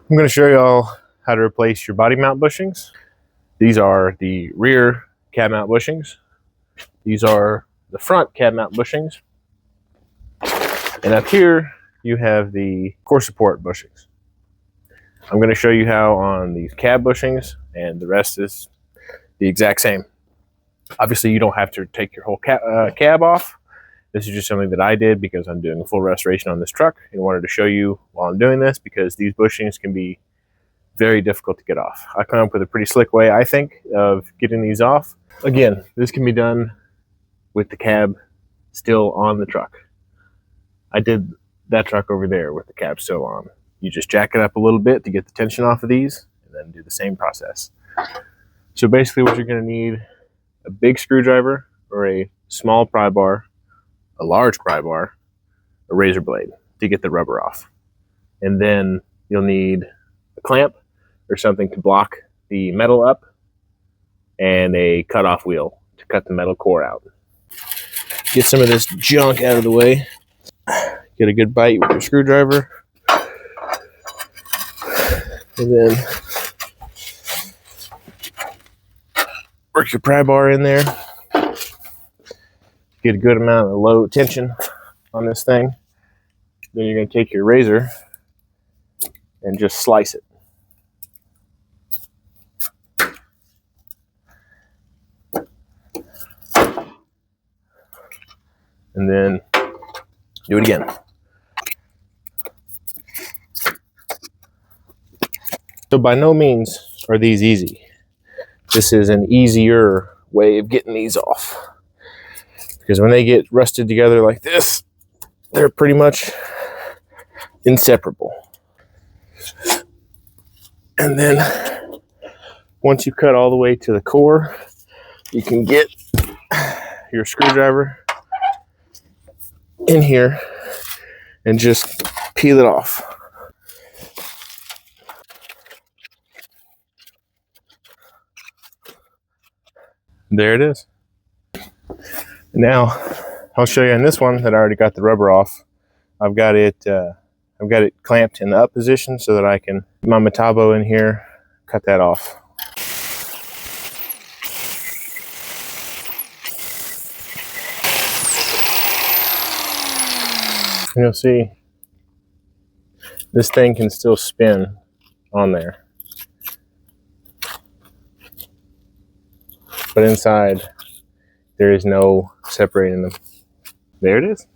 I'm going to show you all how to replace your body mount bushings. These are the rear cab mount bushings. These are the front cab mount bushings. And up here, you have the core support bushings. I'm going to show you how on these cab bushings, and the rest is the exact same. Obviously, you don't have to take your whole cab off. This is just something that I did because I'm doing a full restoration on this truck and wanted to show you while I'm doing this, because these bushings can be very difficult to get off. I come up with a pretty slick way, I think, of getting these off. Again, this can be done with the cab still on the truck. I did that truck over there with the cab still on. You just jack it up a little bit to get the tension off of these, and then do the same process. So basically what you're going to need: a big screwdriver or a small pry bar, a large pry bar, a razor blade to get the rubber off. And then you'll need a clamp or something to block the metal up, and a cutoff wheel to cut the metal core out. Get some of this junk out of the way. Get a good bite with your screwdriver. And then work your pry bar in there. Get a good amount of low tension on this thing. Then you're going to take your razor and just slice it. And then do it again. So by no means are these easy. This is an easier way of getting these off, because when they get rusted together like this, they're pretty much inseparable. And then once you cut all the way to the core, you can get your screwdriver in here and just peel it off. There it is. Now I'll show you on this one that I already got the rubber off. I've got it clamped in the up position so that I can put my Metabo in here, cut that off. And you'll see this thing can still spin on there, but inside there is no separating them. There it is.